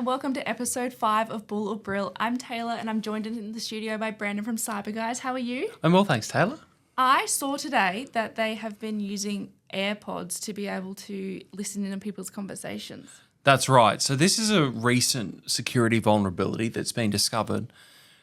welcome to episode 5 of Bull or Brill. I'm Taylor and I'm joined in the studio by Brandon from Cyber Guys. How are you? I'm well, thanks, Taylor. I saw today that they have been using AirPods to be able to listen in on people's conversations. That's right. So this is a recent security vulnerability that's been discovered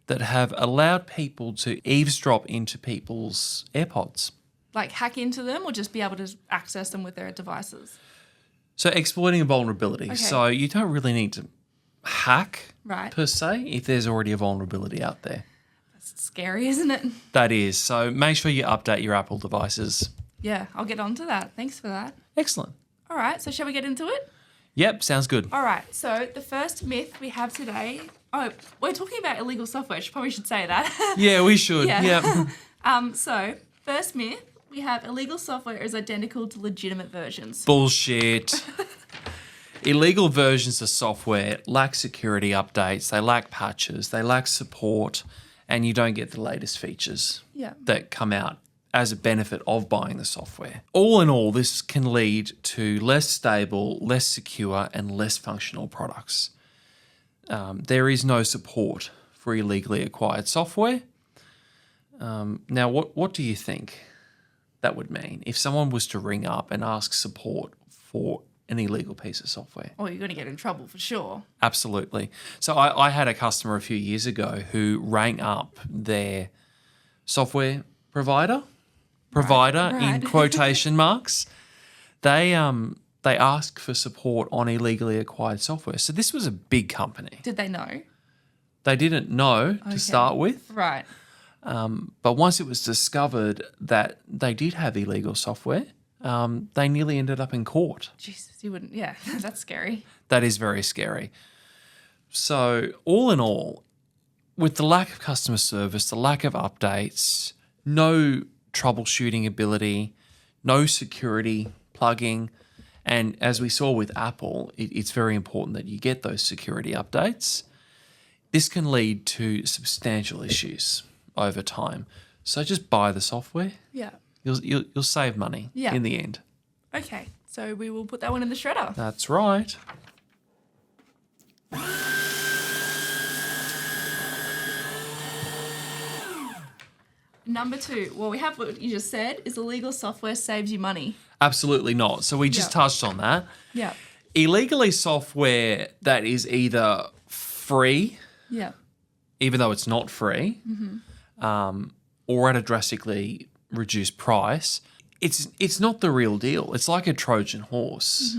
that have allowed people to eavesdrop into people's AirPods. Like hack into them or just be able to access them with their devices? So exploiting a vulnerability. Okay. So you don't really need to hack Right. per se if there's already a vulnerability out there. That's scary, isn't it? That is. So make sure you update your Apple devices. Yeah, I'll get on to that. Thanks for that. Excellent. All right, so shall we get into it? Yep, sounds good. All right, so the first myth we have today... Oh, we're talking about illegal software. Probably should say that. Yeah, we should. Yeah. Yep. So, first myth, we have illegal software is identical to legitimate versions. Bullshit. Illegal versions of software lack security updates, they lack patches, they lack support, and you don't get the latest features that come out as a benefit of buying the software. All in all, this can lead to less stable, less secure, and less functional products. There is no support for illegally acquired software. Now, what do you think that would mean if someone was to ring up and ask support for an illegal piece of software? Oh, you're going to get in trouble for sure. Absolutely. So I had a customer a few years ago who rang up their software provider Right. in quotation marks. They asked for support on illegally acquired software. So this was a big company. Did they know? They didn't know to start with. Right. But once it was discovered that they did have illegal software, they nearly ended up in court. Jesus, you wouldn't. Yeah, that's scary. That is very scary. So all in all, with the lack of customer service, the lack of updates, no troubleshooting ability, no security plugging, and as we saw with Apple, it's very important that you get those security updates. This can lead to substantial issues over time. So just buy the software. Yeah. You'll save money in the end. Okay, so we will put that one in the shredder. That's right. Number 2, well, we have what you just said, is illegal software saves you money. Absolutely not. So we just touched on that. Yeah. Illegally software that is either free, even though it's not free, or at a drastically reduced price, it's not the real deal. It's like a Trojan horse.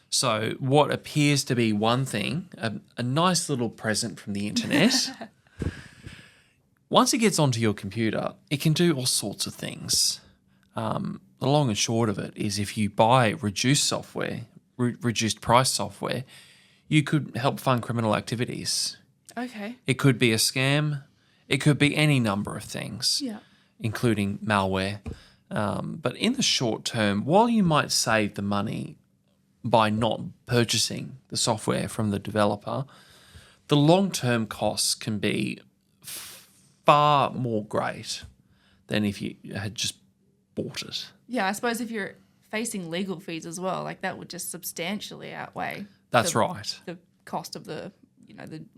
So what appears to be one thing, a nice little present from the internet, once it gets onto your computer, it can do all sorts of things. The long and short of it is if you buy reduced software, reduced price software, you could help fund criminal activities. Okay. It could be a scam. It could be any number of things, including malware. But in the short term, while you might save the money by not purchasing the software from the developer, the long-term costs can be far more great than if you had just bought it. Yeah, I suppose if you're facing legal fees as well, like that would just substantially outweigh That's right. the cost of the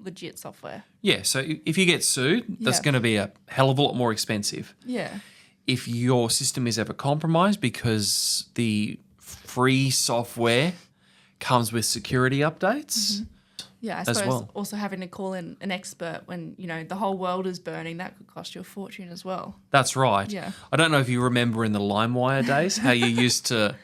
legit software. Yeah, so if you get sued, that's going to be a hell of a lot more expensive. Yeah. If your system is ever compromised because the free software comes with security updates. Yeah, I suppose also having to call in an expert when, the whole world is burning, that could cost you a fortune as well. That's right. Yeah. I don't know if you remember in the LimeWire days how you used to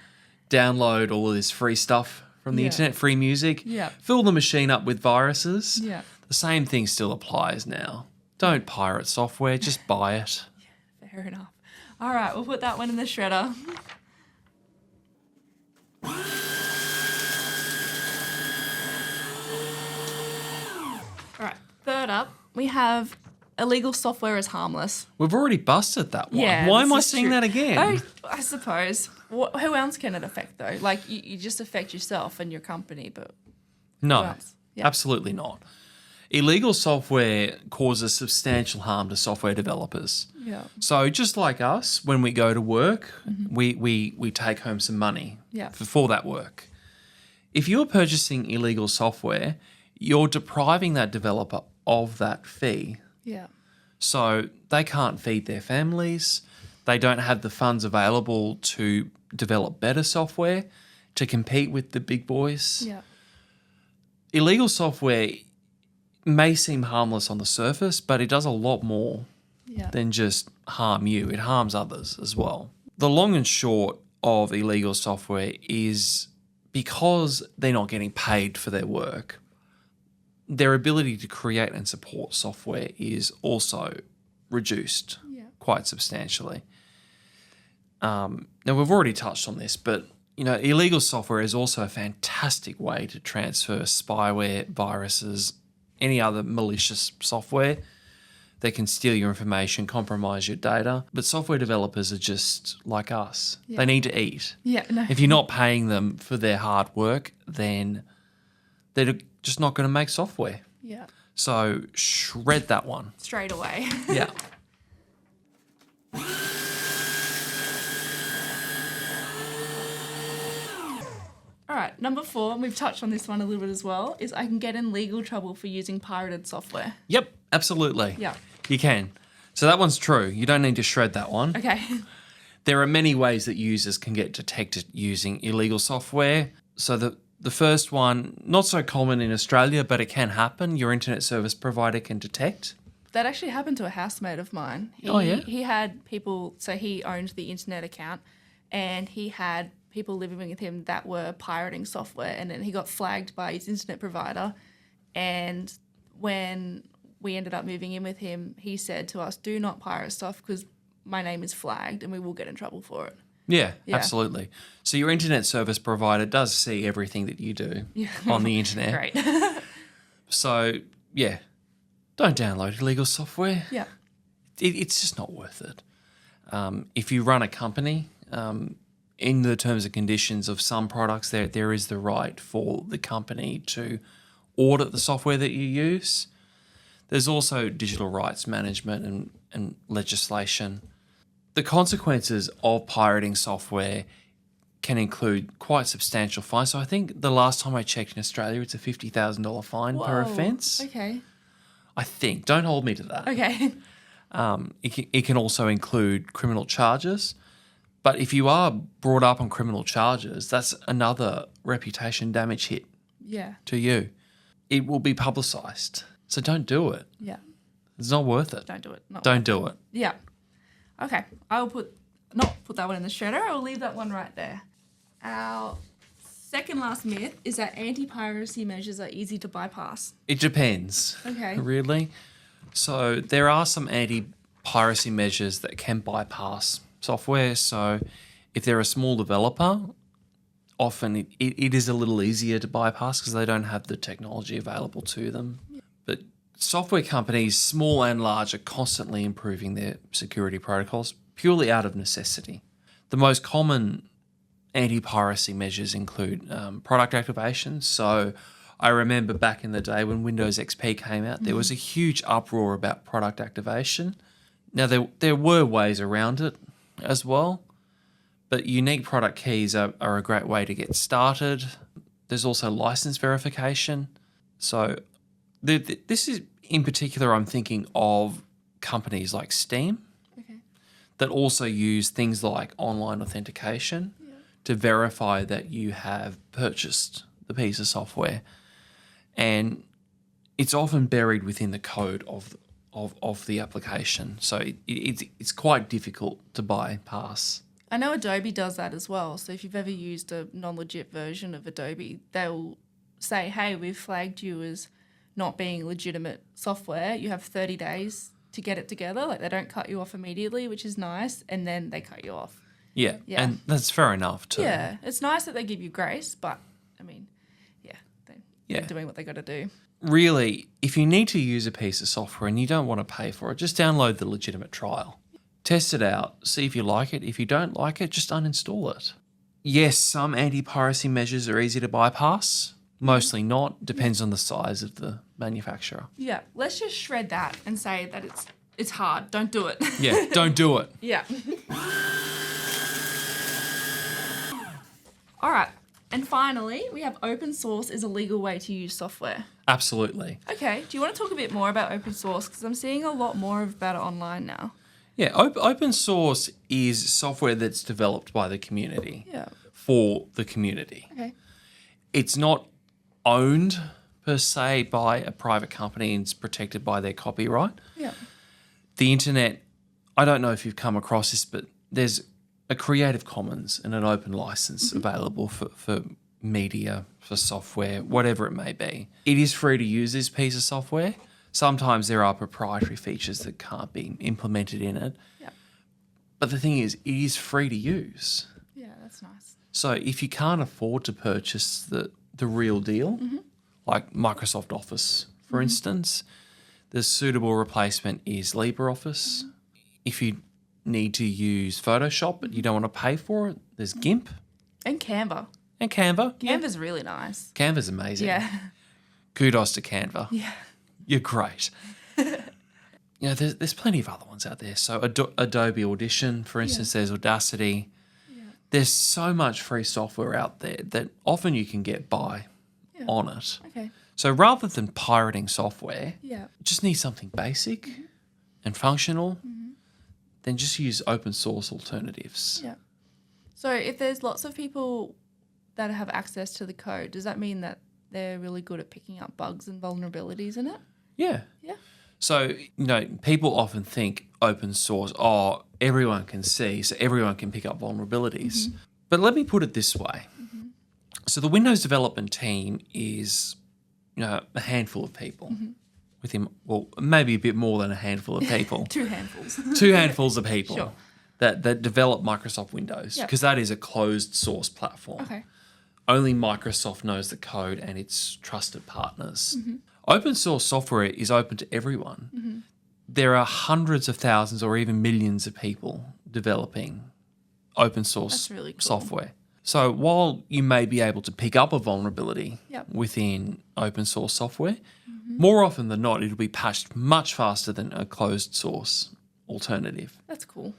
download all of this free stuff from the internet, free music, fill the machine up with viruses. Yeah. The same thing still applies now. Don't pirate software, just buy it. Fair enough. All right, we'll put that one in the shredder. All right, third up, we have illegal software is harmless. We've already busted that one. Yeah, Why am I this is seeing true. that again? Oh, I suppose. Who else can it affect, though? Like, you just affect yourself and your company, but who No, else? Yeah. absolutely not. Illegal software causes substantial harm to software developers. Yeah. So just like us, when we go to work, we take home some money for that work. If you're purchasing illegal software, you're depriving that developer of that fee. Yeah. So they can't feed their families. They don't have the funds available to develop better software to compete with the big boys. Yeah. Illegal software may seem harmless on the surface, but it does a lot more than just harm you. It harms others as well. The long and short of illegal software is because they're not getting paid for their work, their ability to create and support software is also reduced quite substantially. Now, we've already touched on this, but illegal software is also a fantastic way to transfer spyware, viruses, any other malicious software that can steal your information, compromise your data. But software developers are just like us. Yeah. They need to eat. Yeah, no. If you're not paying them for their hard work, then they're just not going to make software. Yeah. So shred that one. Straight away. Yeah. All right, number 4, and we've touched on this one a little bit as well, is I can get in legal trouble for using pirated software. Yep, absolutely. Yeah. You can. So that one's true. You don't need to shred that one. Okay. There are many ways that users can get detected using illegal software. So the first one, not so common in Australia, but it can happen. Your internet service provider can detect. That actually happened to a housemate of mine. He had people, so he owned the internet account, and he had people living with him that were pirating software, and then he got flagged by his internet provider. And when we ended up moving in with him, he said to us, do not pirate stuff because my name is flagged and we will get in trouble for it. Yeah, absolutely. So your internet service provider does see everything that you do on the internet. Great. So, yeah, don't download illegal software. Yeah. It's just not worth it. If you run a company, in the terms and conditions of some products, there is the right for the company to audit the software that you use. There's also digital rights management and legislation. The consequences of pirating software can include quite substantial fines. So I think the last time I checked in Australia, it's a $50,000 fine per offence. Okay. I think. Don't hold me to that. Okay. It can also include criminal charges. But if you are brought up on criminal charges, that's another reputation damage hit to you. It will be publicised. So don't do it. Yeah. It's not worth it. Don't do it. Don't do it. Yeah. Okay. I'll not put that one in the shredder. I'll leave that one right there. Our second last myth is that anti-piracy measures are easy to bypass. It depends. Okay. Really? So there are some anti-piracy measures that can bypass software. So if they're a small developer, often it is a little easier to bypass because they don't have the technology available to them. Yeah. But software companies, small and large, are constantly improving their security protocols purely out of necessity. The most common anti-piracy measures include product activation. So I remember back in the day when Windows XP came out, there was a huge uproar about product activation. Now, there were ways around it as well, but unique product keys are a great way to get started. There's also license verification. So this is, in particular, I'm thinking of companies like Steam that also use things like online authentication to verify that you have purchased the piece of software. And it's often buried within the code of the application. So it's quite difficult to bypass. I know Adobe does that as well. So if you've ever used a non-legit version of Adobe, they'll say, hey, we've flagged you as not being legitimate software. You have 30 days to get it together. Like, they don't cut you off immediately, which is nice, and then they cut you off. Yeah. And that's fair enough too. Yeah, it's nice that they give you grace, but, I mean, they're doing what they got to do. Really, if you need to use a piece of software and you don't want to pay for it, just download the legitimate trial. Test it out, see if you like it. If you don't like it, just uninstall it. Yes, some anti-piracy measures are easy to bypass. Mostly not. Depends on the size of the manufacturer. Yeah, let's just shred that and say that it's hard. Don't do it. Yeah, don't do it. Yeah. All right. And finally, we have open source is a legal way to use software. Absolutely. Okay. Do you want to talk a bit more about open source? Because I'm seeing a lot more about it online now. Yeah, open source is software that's developed by the community for the community. Okay. It's not owned per se by a private company and it's protected by their copyright. Yeah. The internet, I don't know if you've come across this, but there's a Creative Commons and an open license available for media, for software, whatever it may be. It is free to use this piece of software. Sometimes there are proprietary features that can't be implemented in it. Yeah. But the thing is, it is free to use. Yeah, that's nice. So if you can't afford to purchase the real deal, like Microsoft Office, for instance, the suitable replacement is LibreOffice. If you need to use Photoshop but you don't want to pay for it, there's GIMP. And Canva. And Canva. Canva's really nice. Canva's amazing. Yeah. Kudos to Canva. Yeah. You're great. There's plenty of other ones out there. So Adobe Audition, for instance, there's Audacity. Yeah. There's so much free software out there that often you can get by on it. Okay. So rather than pirating software, just need something basic and functional, then just use open source alternatives. Yeah. So if there's lots of people that have access to the code, does that mean that they're really good at picking up bugs and vulnerabilities in it? Yeah. Yeah. So, people often think open source, everyone can see, so everyone can pick up vulnerabilities. But let me put it this way. So the Windows development team is, a handful of people. Within, maybe a bit more than a handful of people. 2 handfuls. 2 handfuls of people Sure. that develop Microsoft Windows, because that is a closed source platform. Okay. Only Microsoft knows the code and its trusted partners. Open source software is open to everyone. There are hundreds of thousands or even millions of people developing open source really cool. software. So while you may be able to pick up a vulnerability within open source software, more often than not, it'll be patched much faster than a closed source alternative. That's cool.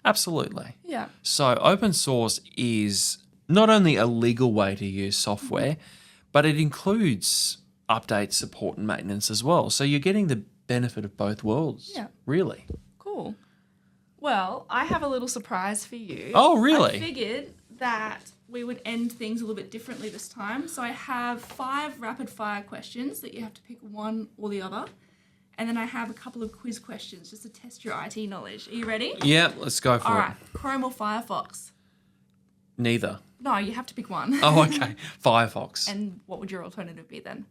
Absolutely. Yeah. So open source is not only a legal way to use software, but it includes updates, support and maintenance as well. So you're getting the benefit of both worlds. Yeah. Really. Cool. Well, I have a little surprise for you. Oh, really? I figured that we would end things a little bit differently this time. So I have 5 rapid fire questions that you have to pick one or the other. And then I have a couple of quiz questions just to test your IT knowledge. Are you ready? Yeah, let's go for it. All right. Chrome or Firefox? Neither. No, you have to pick one. Oh, okay. Firefox. And what would your alternative be then?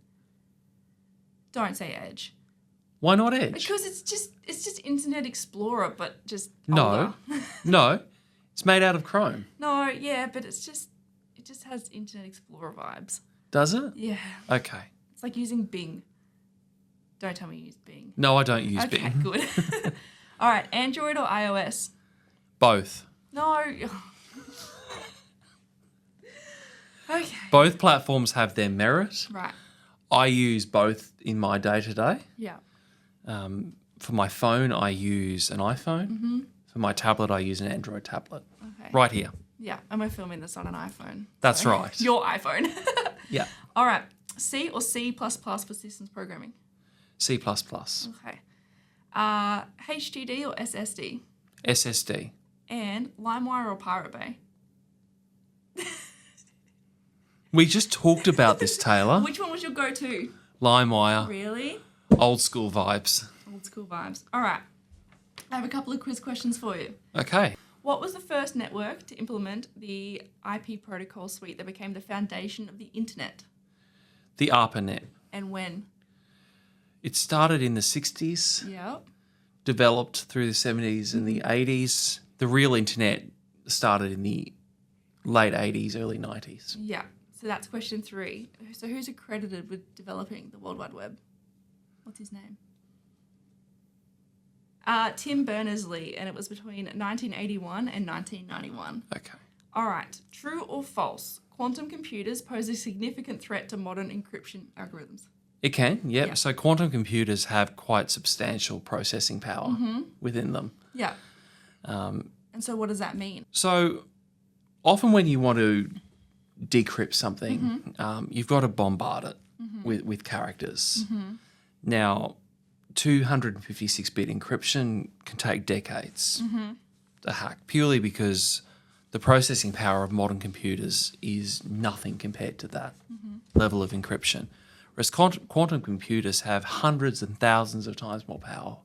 Don't say Edge. Why not Edge? Because it's just Internet Explorer, but just older. No. It's made out of Chrome. No, yeah, but it just has Internet Explorer vibes. Does it? Yeah. Okay. It's like using Bing. Don't tell me you use Bing. No, I don't use Bing. Bing. Okay, good. All right, Android or iOS? Both. No. Okay. Both platforms have their merit. Right. I use both in my day-to-day. Yeah. For my phone, I use an iPhone. For my tablet, I use an Android tablet. Okay. Right here. Yeah, and we're filming this on an iPhone. That's right. Your iPhone. Yeah. All right. C or C++ for systems programming? C++. Okay. HDD or SSD? SSD. And LimeWire or Pirate Bay? We just talked about this, Taylor. Which one was your go-to? LimeWire. Really? Old school vibes. Old school vibes. All right. I have a couple of quiz questions for you. Okay. What was the first network to implement the IP protocol suite that became the foundation of the internet? The ARPANET. And when? It started in the 60s. Yep. Developed through the 70s and the 80s. The real internet started in the late 80s, early 90s. Yeah. So that's question 3. So who's accredited with developing the World Wide Web? What's his name? Tim Berners-Lee, and it was between 1981 and 1991. Okay. All right. True or false? Quantum computers pose a significant threat to modern encryption algorithms. It can, yep. Yeah. So quantum computers have quite substantial processing power within them. Yeah. And so what does that mean? So often when you want to decrypt something, you've got to bombard it with characters. Now, 256-bit encryption can take decades to hack, purely because the processing power of modern computers is nothing compared to that level of encryption. Whereas quantum computers have hundreds and thousands of times more power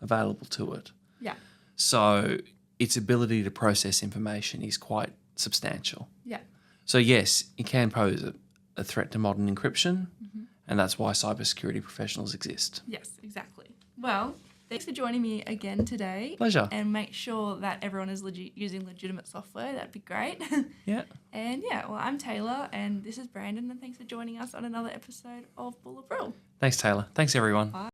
available to it. Yeah. So its ability to process information is quite substantial. Yeah. So yes, it can pose a threat to modern encryption, and that's why cybersecurity professionals exist. Yes, exactly. Well, thanks for joining me again today. Pleasure. And make sure that everyone is using legitimate software. That'd be great. Yeah. And yeah, well, I'm Taylor, and this is Brandon, and thanks for joining us on another episode of Bull or Brill. Thanks, Taylor. Thanks, everyone. Bye.